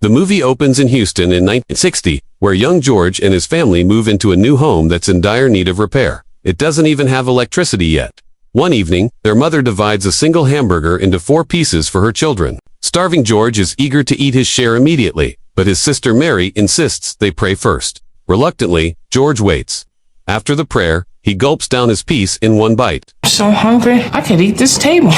The movie opens in Houston in 1960, where young George and his family move into a new home that's in dire need of repair. It doesn't even have electricity yet. One evening, their mother divides a single hamburger into 4 pieces for her children. Starving George is eager to eat his share immediately, but his sister Mary insists they pray first. Reluctantly, George waits. After the prayer, he gulps down his piece in one bite. I'm so hungry, I could eat this table.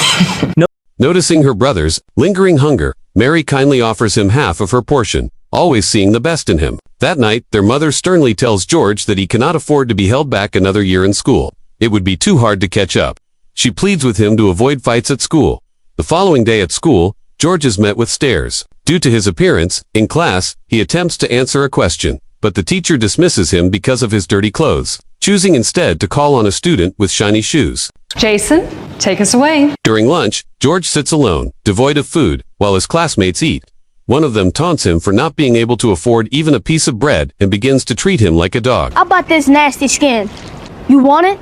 Noticing her brother's lingering hunger, Mary kindly offers him half of her portion, always seeing the best in him. That night, their mother sternly tells George that he cannot afford to be held back another year in school. It would be too hard to catch up. She pleads with him to avoid fights at school. The following day at school, George is met with stares. Due to his appearance, in class, he attempts to answer a question, but the teacher dismisses him because of his dirty clothes, choosing instead to call on a student with shiny shoes. Jason, take us away. During lunch, George sits alone, devoid of food, while his classmates eat. One of them taunts him for not being able to afford even a piece of bread and begins to treat him like a dog. How about this nasty skin? You want it?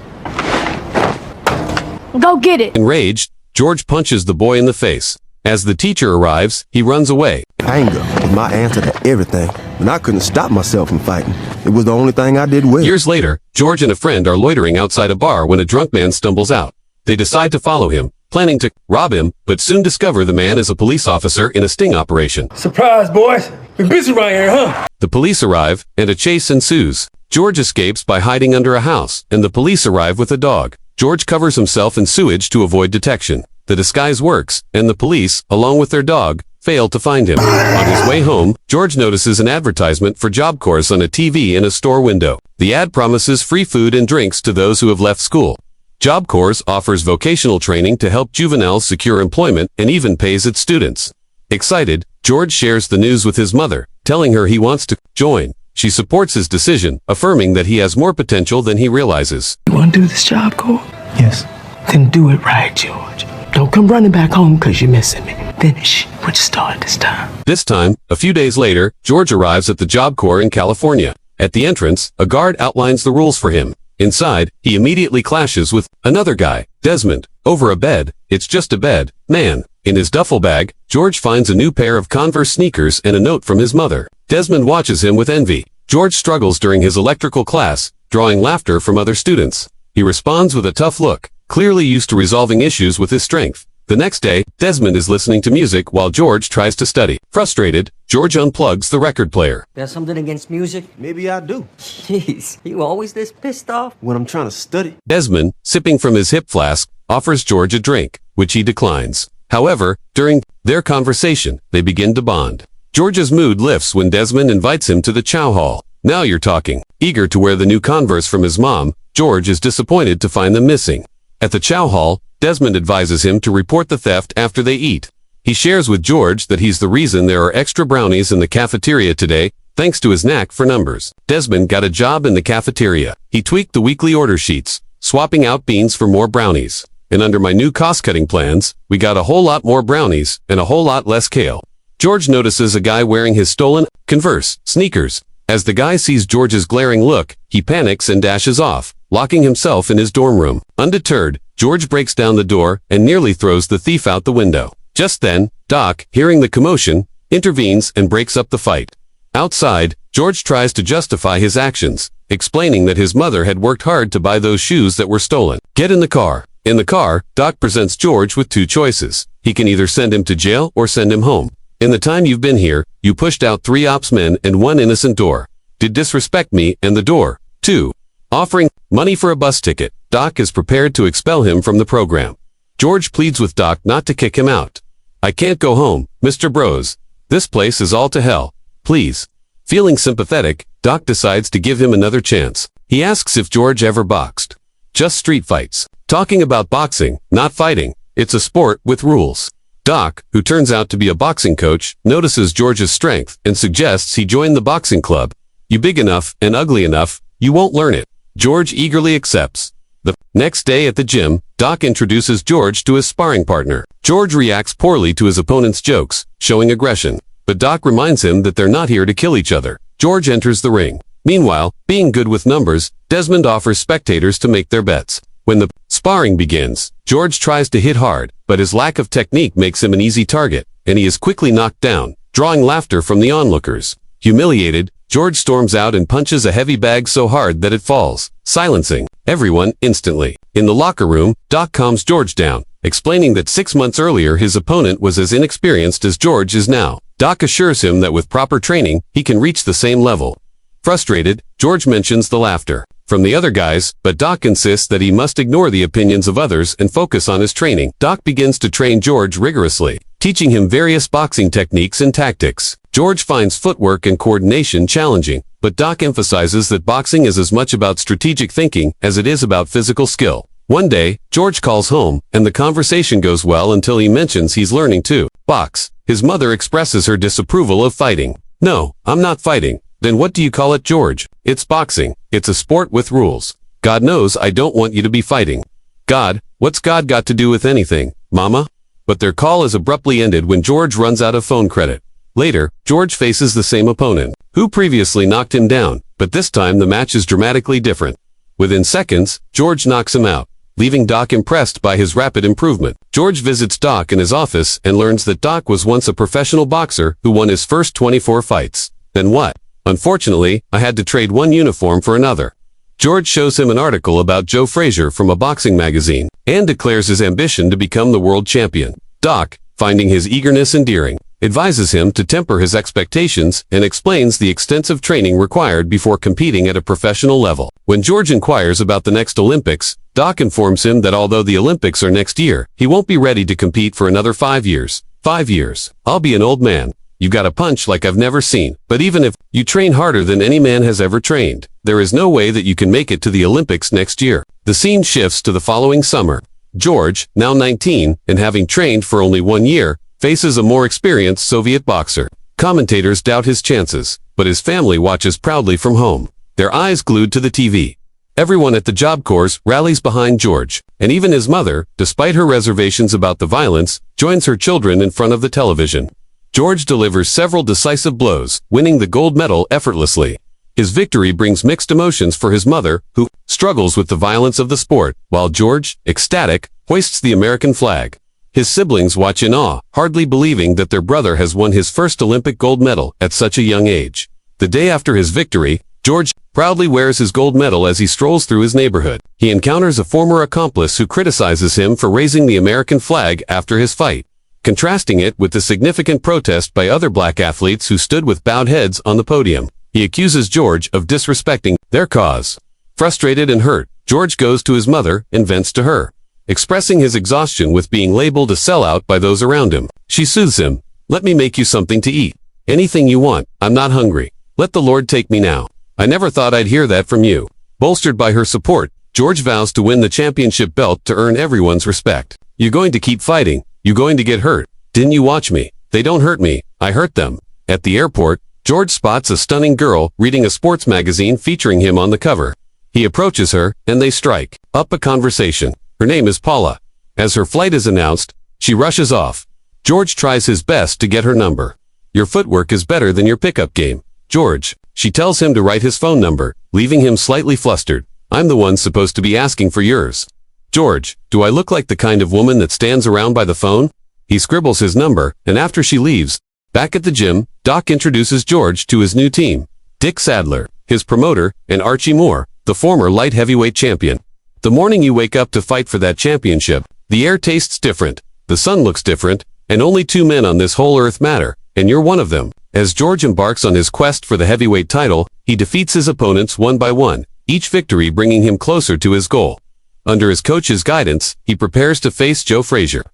Go get it. Enraged, George punches the boy in the face. As the teacher arrives, he runs away. Anger was my answer to everything, and I couldn't stop myself from fighting. It was the only thing I did well. Years later, George and a friend are loitering outside a bar when a drunk man stumbles out. They decide to follow him, planning to rob him, but soon discover the man is a police officer in a sting operation. Surprise, boys. Been busy right here, huh? The police arrive, and a chase ensues. George escapes by hiding under a house, and the police arrive with a dog. George covers himself in sewage to avoid detection. The disguise works, and the police, along with their dog, fail to find him. On his way home, George notices an advertisement for Job Corps on a TV in a store window. The ad promises free food and drinks to those who have left school. Job Corps offers vocational training to help juveniles secure employment and even pays its students. Excited, George shares the news with his mother, telling her he wants to join. She supports his decision, affirming that he has more potential than he realizes. You want to do this job, Cole? Yes. Then do it right, George. Don't come running back home because you're missing me. Finish what you started this time. This time, a few days later, George arrives at the Job Corps in California. At the entrance, a guard outlines the rules for him. Inside, he immediately clashes with another guy, Desmond, over a bed. It's just a bed, man. In his duffel bag, George finds a new pair of Converse sneakers and a note from his mother. Desmond watches him with envy. George struggles during his electrical class, drawing laughter from other students. He responds with a tough look, clearly used to resolving issues with his strength. The next day, Desmond is listening to music while George tries to study. Frustrated, George unplugs the record player. Got something against music? Maybe I do. Jeez, you always this pissed off? When I'm trying to study. Desmond, sipping from his hip flask, offers George a drink, which he declines. However, during their conversation, they begin to bond. George's mood lifts when Desmond invites him to the chow hall. Now you're talking. Eager to wear the new Converse from his mom, George is disappointed to find them missing. At the chow hall, Desmond advises him to report the theft after they eat. He shares with George that he's the reason there are extra brownies in the cafeteria today, thanks to his knack for numbers. Desmond got a job in the cafeteria. He tweaked the weekly order sheets, swapping out beans for more brownies. And under my new cost-cutting plans, we got a whole lot more brownies and a whole lot less kale. George notices a guy wearing his stolen Converse sneakers. As the guy sees George's glaring look, he panics and dashes off, locking himself in his dorm room. Undeterred, George breaks down the door and nearly throws the thief out the window. Just then, Doc, hearing the commotion, intervenes and breaks up the fight. Outside, George tries to justify his actions, explaining that his mother had worked hard to buy those shoes that were stolen. Get in the car. In the car, Doc presents George with 2 choices. He can either send him to jail or send him home. In the time you've been here, you pushed out 3 ops men and 1 innocent door. Did disrespect me and the door. 2. Offering money for a bus ticket. Doc is prepared to expel him from the program. George pleads with Doc not to kick him out. I can't go home, Mr. Bros. This place is all to hell. Please. Feeling sympathetic, Doc decides to give him another chance. He asks if George ever boxed. Just street fights. Talking about boxing, not fighting. It's a sport with rules. Doc, who turns out to be a boxing coach, notices George's strength and suggests he join the boxing club. You big enough and ugly enough, you won't learn it. George eagerly accepts. The next day at the gym, Doc introduces George to his sparring partner. George reacts poorly to his opponent's jokes, showing aggression. But Doc reminds him that they're not here to kill each other. George enters the ring. Meanwhile, being good with numbers, Desmond offers spectators to make their bets. When the sparring begins, George tries to hit hard, but his lack of technique makes him an easy target, and he is quickly knocked down, drawing laughter from the onlookers. Humiliated, George storms out and punches a heavy bag so hard that it falls, silencing everyone instantly. In the locker room, Doc calms George down, explaining that 6 months earlier his opponent was as inexperienced as George is now. Doc assures him that with proper training, he can reach the same level. Frustrated, George mentions the laughter from the other guys, but Doc insists that he must ignore the opinions of others and focus on his training. Doc begins to train George rigorously, teaching him various boxing techniques and tactics. George finds footwork and coordination challenging, but Doc emphasizes that boxing is as much about strategic thinking as it is about physical skill. One day, George calls home, and the conversation goes well until he mentions he's learning to box. His mother expresses her disapproval of fighting. "No, I'm not fighting." "Then what do you call it, George?" "It's boxing. It's a sport with rules." "God knows I don't want you to be fighting." "God? What's God got to do with anything, Mama?" But their call is abruptly ended when George runs out of phone credit. Later, George faces the same opponent, who previously knocked him down, but this time the match is dramatically different. Within seconds, George knocks him out, leaving Doc impressed by his rapid improvement. George visits Doc in his office and learns that Doc was once a professional boxer who won his first 24 fights. "Then what?" "Unfortunately, I had to trade one uniform for another." George shows him an article about Joe Frazier from a boxing magazine and declares his ambition to become the world champion. Doc, finding his eagerness endearing, advises him to temper his expectations and explains the extensive training required before competing at a professional level. When George inquires about the next Olympics, Doc informs him that although the Olympics are next year, he won't be ready to compete for another 5 years. 5 years. I'll be an old man. You got a punch like I've never seen. But even if you train harder than any man has ever trained, there is no way that you can make it to the Olympics next year. The scene shifts to the following summer. George, now 19, and having trained for only 1 year, faces a more experienced Soviet boxer. Commentators doubt his chances, but his family watches proudly from home, their eyes glued to the TV. Everyone at the Job Corps rallies behind George, and even his mother, despite her reservations about the violence, joins her children in front of the television. George delivers several decisive blows, winning the gold medal effortlessly. His victory brings mixed emotions for his mother, who struggles with the violence of the sport, while George, ecstatic, hoists the American flag. His siblings watch in awe, hardly believing that their brother has won his first Olympic gold medal at such a young age. The day after his victory, George proudly wears his gold medal as he strolls through his neighborhood. He encounters a former accomplice who criticizes him for raising the American flag after his fight, contrasting it with the significant protest by other black athletes who stood with bowed heads on the podium. He accuses George of disrespecting their cause. Frustrated and hurt, George goes to his mother and vents to her, expressing his exhaustion with being labeled a sellout by those around him. She soothes him. "Let me make you something to eat. Anything you want. I'm not hungry. Let the Lord take me now." "I never thought I'd hear that from you." Bolstered by her support, George vows to win the championship belt to earn everyone's respect. "You going to keep fighting? You going to get hurt? Didn't you watch me? They don't hurt me. I hurt them." At the airport, George spots a stunning girl reading a sports magazine featuring him on the cover. He approaches her, and they strike up a conversation. Her name is Paula. As her flight is announced, she rushes off. George tries his best to get her number. "Your footwork is better than your pickup game, George." She tells him to write his phone number, leaving him slightly flustered. "I'm the one supposed to be asking for yours." "George, do I look like the kind of woman that stands around by the phone?" He scribbles his number, and after she leaves, back at the gym, Doc introduces George to his new team. Dick Sadler, his promoter, and Archie Moore, the former light heavyweight champion. The morning you wake up to fight for that championship, the air tastes different, the sun looks different, and only 2 men on this whole earth matter, and you're one of them. As George embarks on his quest for the heavyweight title, he defeats his opponents one by one, each victory bringing him closer to his goal. Under his coach's guidance, he prepares to face Joe Frazier.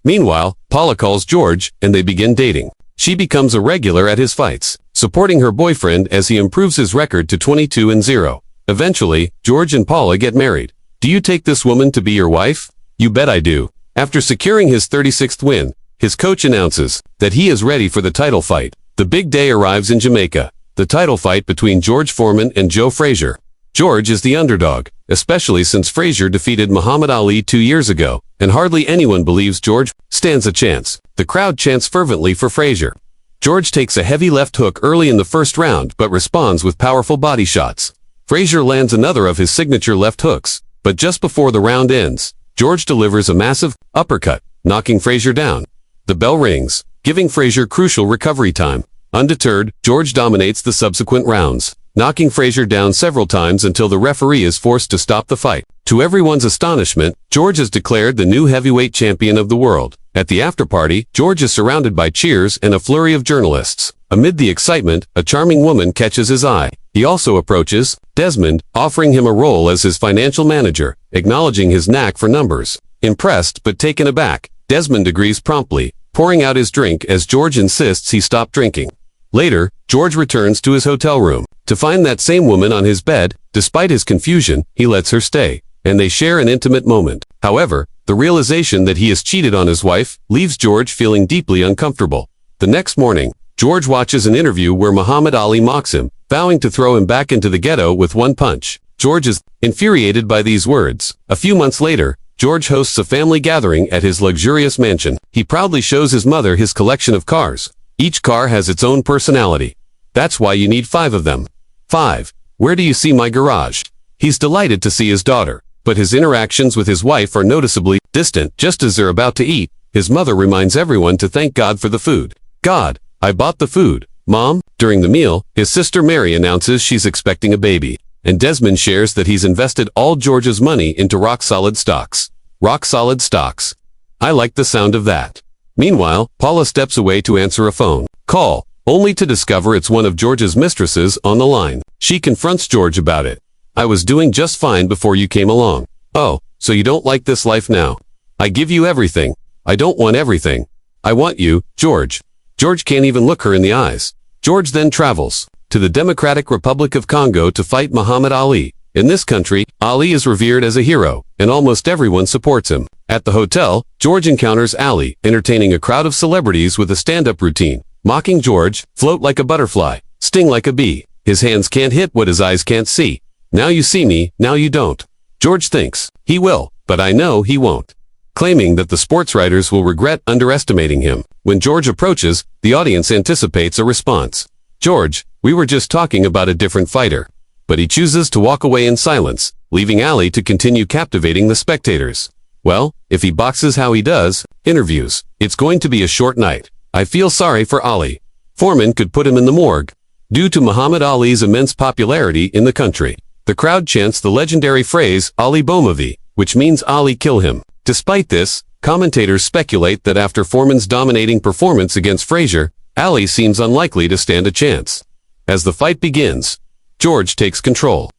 Meanwhile, Paula calls George, and they begin dating. She becomes a regular at his fights, supporting her boyfriend as he improves his record to 22-0. Eventually, George and Paula get married. "Do you take this woman to be your wife?" "You bet I do." After securing his 36th win, his coach announces that he is ready for the title fight. The big day arrives in Jamaica, the title fight between George Foreman and Joe Frazier. George is the underdog, especially since Frazier defeated Muhammad Ali 2 years ago, and hardly anyone believes George stands a chance. The crowd chants fervently for Frazier. George takes a heavy left hook early in the first round but responds with powerful body shots. Frazier lands another of his signature left hooks, but just before the round ends, George delivers a massive uppercut, knocking Frazier down. The bell rings. giving Frazier crucial recovery time. Undeterred, George dominates the subsequent rounds, knocking Frazier down several times until the referee is forced to stop the fight. To everyone's astonishment, George is declared the new heavyweight champion of the world. At the after-party, George is surrounded by cheers and a flurry of journalists. Amid the excitement, a charming woman catches his eye. He also approaches Desmond, offering him a role as his financial manager, acknowledging his knack for numbers. Impressed but taken aback, Desmond agrees promptly, pouring out his drink as George insists he stop drinking. Later, George returns to his hotel room to find that same woman on his bed. Despite his confusion, he lets her stay, and they share an intimate moment. However, the realization that he has cheated on his wife leaves George feeling deeply uncomfortable. The next morning, George watches an interview where Muhammad Ali mocks him, vowing to throw him back into the ghetto with one punch. George is infuriated by these words. A few months later, George hosts a family gathering at his luxurious mansion. He proudly shows his mother his collection of cars. Each car has its own personality. That's why you need 5 of them. 5. Where do you see my garage? He's delighted to see his daughter, but his interactions with his wife are noticeably distant. Just as they're about to eat, his mother reminds everyone to thank God for the food. God, I bought the food. Mom, during the meal, his sister Mary announces she's expecting a baby, and Desmond shares that he's invested all George's money into rock-solid stocks. Rock-solid stocks. I like the sound of that. Meanwhile, Paula steps away to answer a phone call, only to discover it's one of George's mistresses on the line. She confronts George about it. I was doing just fine before you came along. Oh, so you don't like this life now? I give you everything. I don't want everything. I want you, George. George can't even look her in the eyes. George then travels to the Democratic Republic of Congo to fight Muhammad Ali. In this country, Ali is revered as a hero, and almost everyone supports him. At the hotel, George encounters Ali, entertaining a crowd of celebrities with a stand-up routine. Mocking George, float like a butterfly, sting like a bee. His hands can't hit what his eyes can't see. Now you see me, now you don't. George thinks, he will, but I know he won't. Claiming that the sports writers will regret underestimating him. When George approaches, the audience anticipates a response. George, we were just talking about a different fighter. But he chooses to walk away in silence, leaving Ali to continue captivating the spectators. Well, if he boxes how he does, interviews, it's going to be a short night. I feel sorry for Ali. Foreman could put him in the morgue. Due to Muhammad Ali's immense popularity in the country, the crowd chants the legendary phrase, Ali Bomavi, which means Ali kill him. Despite this, commentators speculate that after Foreman's dominating performance against Frazier, Ali seems unlikely to stand a chance. As the fight begins, George takes control,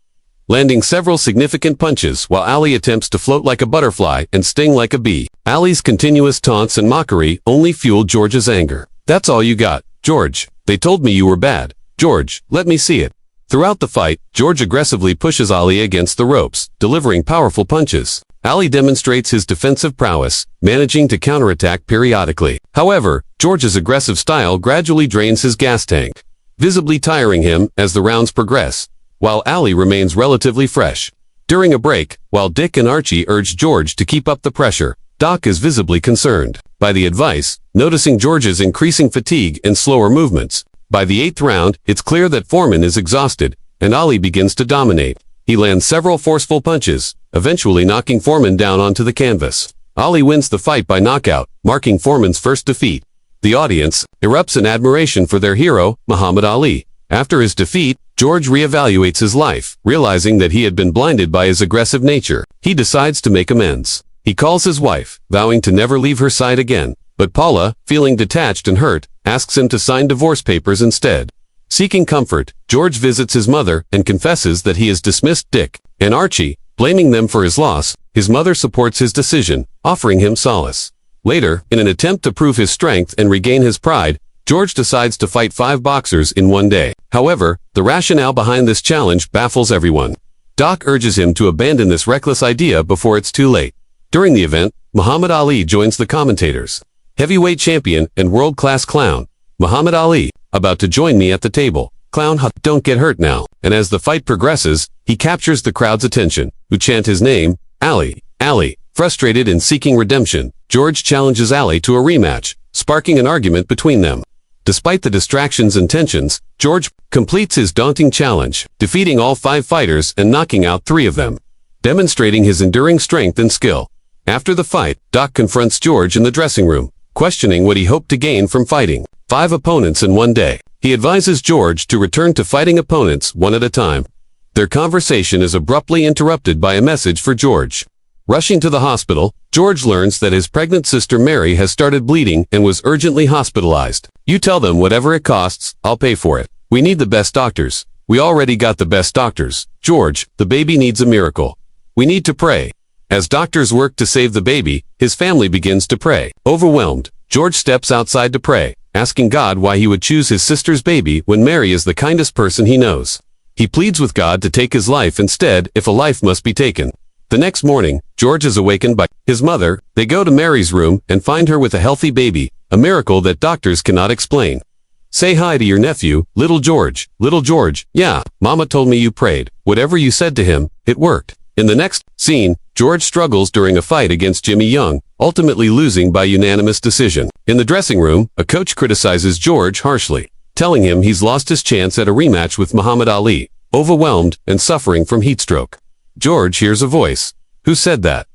landing several significant punches while Ali attempts to float like a butterfly and sting like a bee. Ali's continuous taunts and mockery only fuel George's anger. That's all you got, George. They told me you were bad. George, let me see it. Throughout the fight, George aggressively pushes Ali against the ropes, delivering powerful punches. Ali demonstrates his defensive prowess, managing to counterattack periodically. However, George's aggressive style gradually drains his gas tank, visibly tiring him as the rounds progress, while Ali remains relatively fresh. During a break, while Dick and Archie urge George to keep up the pressure, Doc is visibly concerned by the advice, noticing George's increasing fatigue and slower movements. By the 8th round, it's clear that Foreman is exhausted, and Ali begins to dominate. He lands several forceful punches, eventually knocking Foreman down onto the canvas. Ali wins the fight by knockout, marking Foreman's first defeat. The audience erupts in admiration for their hero, Muhammad Ali. After his defeat, George reevaluates his life, realizing that he had been blinded by his aggressive nature. He decides to make amends. He calls his wife, vowing to never leave her side again. But Paula, feeling detached and hurt, asks him to sign divorce papers instead. Seeking comfort, George visits his mother and confesses that he has dismissed Dick and Archie, blaming them for his loss. His mother supports his decision, offering him solace. Later, in an attempt to prove his strength and regain his pride, George decides to fight 5 boxers in one day. However, the rationale behind this challenge baffles everyone. Doc urges him to abandon this reckless idea before it's too late. During the event, Muhammad Ali joins the commentators. Heavyweight champion and world-class clown, Muhammad Ali, about to join me at the table. Clown, don't get hurt now. And as the fight progresses, he captures the crowd's attention, who chant his name, Ali, Ali. Frustrated and seeking redemption, George challenges Ali to a rematch, sparking an argument between them. Despite the distractions and tensions, George completes his daunting challenge, defeating all 5 fighters and knocking out 3 of them, demonstrating his enduring strength and skill. After the fight, Doc confronts George in the dressing room, questioning what he hoped to gain from fighting 5 opponents in one day. He advises George to return to fighting opponents one at a time. Their conversation is abruptly interrupted by a message for George. Rushing to the hospital, George learns that his pregnant sister Mary has started bleeding and was urgently hospitalized. You tell them whatever it costs, I'll pay for it. We need the best doctors. We already got the best doctors. George, the baby needs a miracle. We need to pray. As doctors work to save the baby, his family begins to pray. Overwhelmed, George steps outside to pray, asking God why he would choose his sister's baby when Mary is the kindest person he knows. He pleads with God to take his life instead if a life must be taken. The next morning, George is awakened by his mother. They go to Mary's room and find her with a healthy baby, a miracle that doctors cannot explain. Say hi to your nephew, little George. Little George, yeah, Mama told me you prayed. Whatever you said to him, it worked. In the next scene, George struggles during a fight against Jimmy Young, ultimately losing by unanimous decision. In the dressing room, a coach criticizes George harshly, telling him he's lost his chance at a rematch with Muhammad Ali, overwhelmed and suffering from heat stroke. George hears a voice. Who said that?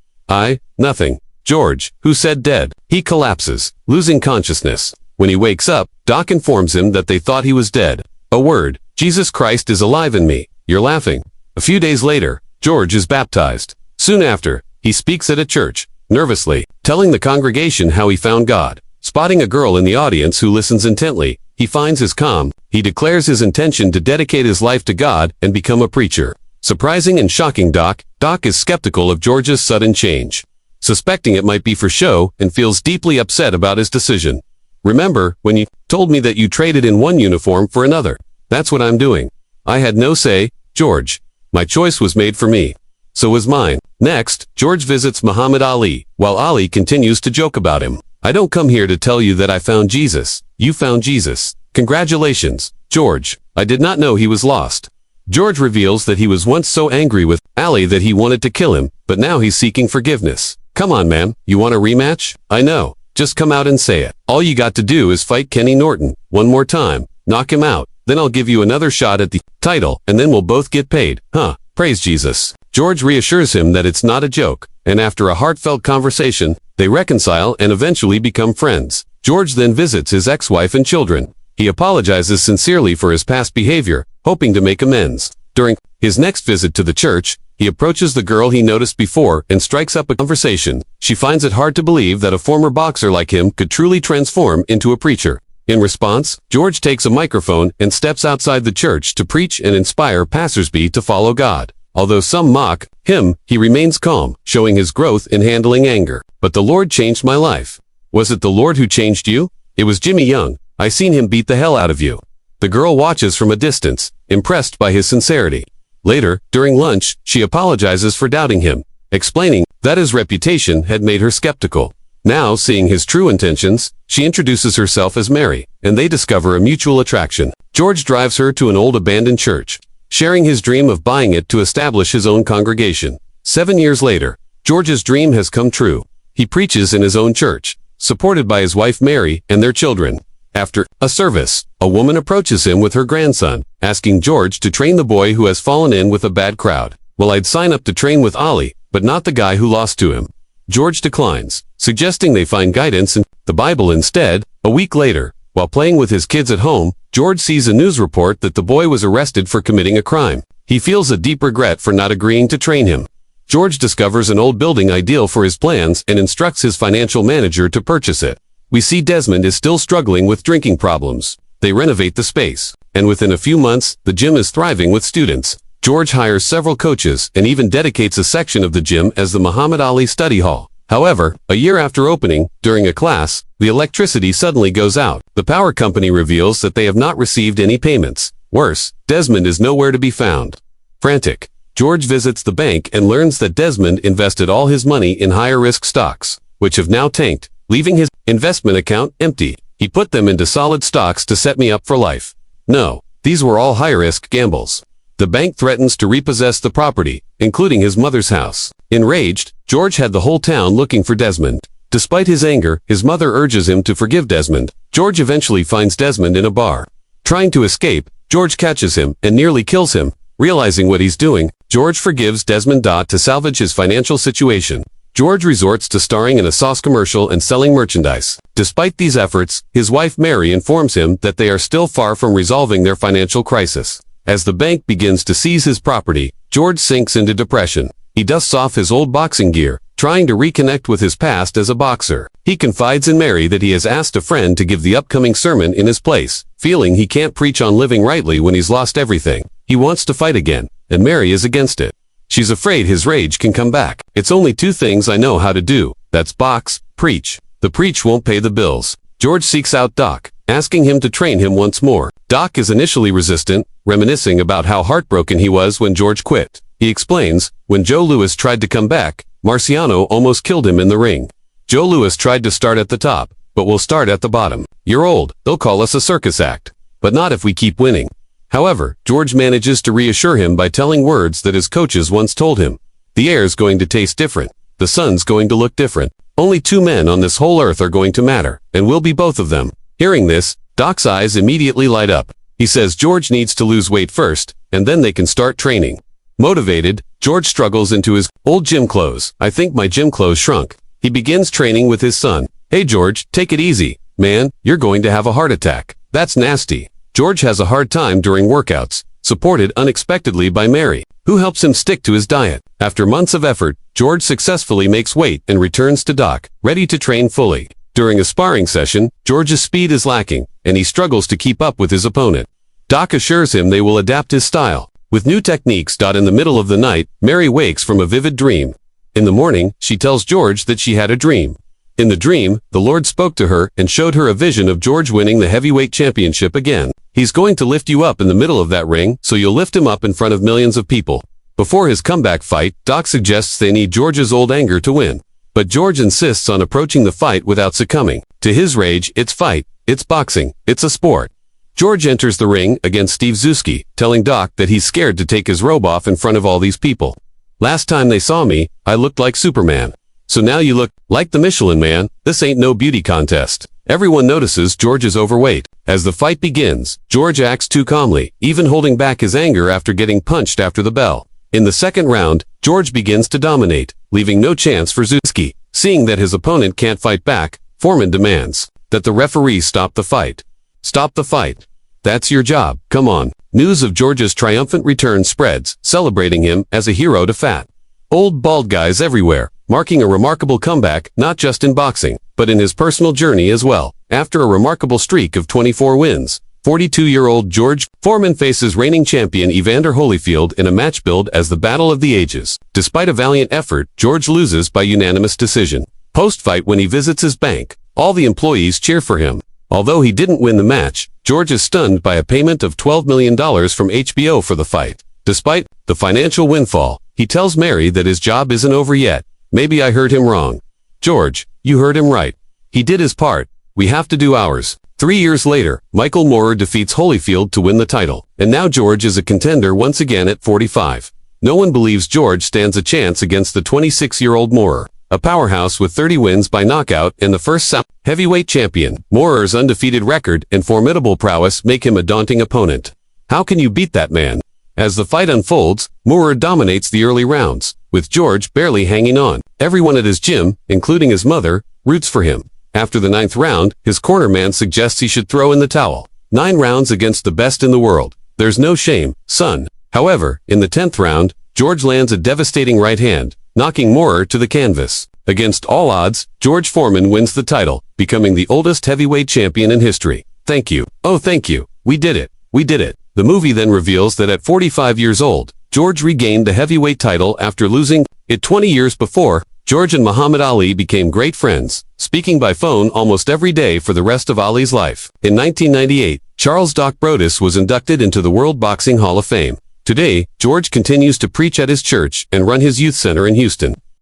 Nothing. George, who said dead? He collapses, losing consciousness. When he wakes up, Doc informs him that they thought he was dead. A word, Jesus Christ is alive in me. You're laughing. A few days later, George is baptized. Soon after, he speaks at a church, nervously, telling the congregation how he found God. Spotting a girl in the audience who listens intently, he finds his calm. He declares his intention to dedicate his life to God and become a preacher. Surprising and shocking Doc is skeptical of George's sudden change, suspecting it might be for show and feels deeply upset about his decision. Remember when you told me that you traded in one uniform for another? That's what I'm doing. I had no say, George. My choice was made for me. So was mine. Next, George visits Muhammad Ali, while Ali continues to joke about him. I don't come here to tell you that I found Jesus. You found Jesus. Congratulations, George. I did not know he was lost. George reveals that he was once so angry with Ali that he wanted to kill him, but now he's seeking forgiveness. Come on, man. You want a rematch? I know. Just come out and say it. All you got to do is fight Kenny Norton one more time. Knock him out. Then I'll give you another shot at the title, and then we'll both get paid. Huh. Praise Jesus. George reassures him that it's not a joke, and after a heartfelt conversation, they reconcile and eventually become friends. George then visits his ex-wife and children. He apologizes sincerely for his past behavior, hoping to make amends. During his next visit to the church, he approaches the girl he noticed before and strikes up a conversation. She finds it hard to believe that a former boxer like him could truly transform into a preacher. In response, George takes a microphone and steps outside the church to preach and inspire passersby to follow God. Although some mock him, he remains calm, showing his growth in handling anger. But the Lord changed my life. Was it the Lord who changed you? It was Jimmy Young. I seen him beat the hell out of you. The girl watches from a distance, impressed by his sincerity. Later, during lunch, she apologizes for doubting him, explaining that his reputation had made her skeptical. Now, seeing his true intentions, she introduces herself as Mary, and they discover a mutual attraction. George drives her to an old abandoned church, sharing his dream of buying it to establish his own congregation. 7 years later, George's dream has come true. He preaches in his own church, supported by his wife Mary and their children. After a service, a woman approaches him with her grandson, asking George to train the boy who has fallen in with a bad crowd. Well, I'd sign up to train with Ali, but not the guy who lost to him. George declines, suggesting they find guidance in the Bible instead. A week later, while playing with his kids at home, George sees a news report that the boy was arrested for committing a crime. He feels a deep regret for not agreeing to train him. George discovers an old building ideal for his plans and instructs his financial manager to purchase it. We see Desmond is still struggling with drinking problems. They renovate the space, and within a few months, the gym is thriving with students. George hires several coaches and even dedicates a section of the gym as the Muhammad Ali study hall. However, a year after opening, during a class, the electricity suddenly goes out. The power company reveals that they have not received any payments. Worse, Desmond is nowhere to be found. Frantic, George visits the bank and learns that Desmond invested all his money in higher-risk stocks, which have now tanked, leaving his investment account empty. He put them into solid stocks to set me up for life. No, these were all high-risk gambles. The bank threatens to repossess the property, including his mother's house. Enraged, George had the whole town looking for Desmond. Despite his anger, his mother urges him to forgive Desmond. George eventually finds Desmond in a bar. Trying to escape, George catches him and nearly kills him. Realizing what he's doing, George forgives Desmond to salvage his financial situation. George resorts to starring in a sauce commercial and selling merchandise. Despite these efforts, his wife Mary informs him that they are still far from resolving their financial crisis. As the bank begins to seize his property, George sinks into depression. He dusts off his old boxing gear, trying to reconnect with his past as a boxer. He confides in Mary that he has asked a friend to give the upcoming sermon in his place, feeling he can't preach on living rightly when he's lost everything. He wants to fight again, and Mary is against it. She's afraid his rage can come back. It's only two things I know how to do. That's box, preach. The preach won't pay the bills. George seeks out Doc, asking him to train him once more. Doc is initially resistant, reminiscing about how heartbroken he was when George quit. He explains, when Joe Louis tried to come back, Marciano almost killed him in the ring. Joe Louis tried to start at the top, but we'll start at the bottom. You're old, they'll call us a circus act. But not if we keep winning. However, George manages to reassure him by telling words that his coaches once told him. The air's going to taste different. The sun's going to look different. Only two men on this whole earth are going to matter, and we'll be both of them. Hearing this, Doc's eyes immediately light up. He says George needs to lose weight first, and then they can start training. Motivated, George struggles into his old gym clothes. I think my gym clothes shrunk. He begins training with his son. Hey George, take it easy. Man, you're going to have a heart attack. That's nasty. George has a hard time during workouts, supported unexpectedly by Mary, who helps him stick to his diet. After months of effort, George successfully makes weight and returns to Doc, ready to train fully. During a sparring session, George's speed is lacking, and he struggles to keep up with his opponent. Doc assures him they will adapt his style. With new techniques. In the middle of the night, Mary wakes from a vivid dream. In the morning, she tells George that she had a dream. In the dream, the Lord spoke to her and showed her a vision of George winning the heavyweight championship again. He's going to lift you up in the middle of that ring, so you'll lift him up in front of millions of people. Before his comeback fight, Doc suggests they need George's old anger to win. But George insists on approaching the fight without succumbing. To his rage, it's fight, it's boxing, it's a sport. George enters the ring against Steve Zuski, telling Doc that he's scared to take his robe off in front of all these people. Last time they saw me, I looked like Superman. So now you look like the Michelin Man. This ain't no beauty contest. Everyone notices George is overweight. As the fight begins, George acts too calmly, even holding back his anger after getting punched after the bell. In the second round, George begins to dominate, leaving no chance for Zuski. Seeing that his opponent can't fight back, Foreman demands that the referee stop the fight. Stop the fight. That's your job, come on. News of George's triumphant return spreads, celebrating him as a hero to fat, old bald guys everywhere, marking a remarkable comeback not just in boxing, but in his personal journey as well. After a remarkable streak of 24 wins, 42-year-old George Foreman faces reigning champion Evander Holyfield in a match billed as the Battle of the Ages. Despite a valiant effort, George loses by unanimous decision. Post-fight, when he visits his bank, all the employees cheer for him. Although he didn't win the match, George is stunned by a payment of $12 million from HBO for the fight. Despite the financial windfall, he tells Mary that his job isn't over yet. Maybe I heard him wrong. George, you heard him right. He did his part. We have to do ours. 3 years later, Michael Moorer defeats Holyfield to win the title. And now George is a contender once again at 45. No one believes George stands a chance against the 26-year-old Moorer, a powerhouse with 30 wins by knockout and the first heavyweight champion. Moorer's undefeated record and formidable prowess make him a daunting opponent. How can you beat that man? As the fight unfolds, Moorer dominates the early rounds, with George barely hanging on. Everyone at his gym, including his mother, roots for him. After the 9th round, his cornerman suggests he should throw in the towel. 9 rounds against the best in the world. There's no shame, son. However, in the 10th round, George lands a devastating right hand, knocking Moorer to the canvas. Against all odds, George Foreman wins the title, becoming the oldest heavyweight champion in history. Thank you. Oh, thank you. We did it. We did it. The movie then reveals that at 45 years old, George regained the heavyweight title after losing it 20 years before. George and Muhammad Ali became great friends, speaking by phone almost every day for the rest of Ali's life. In 1998, Charles Doc Brodus was inducted into the World Boxing Hall of Fame. Today, George continues to preach at his church and run his youth center in Houston.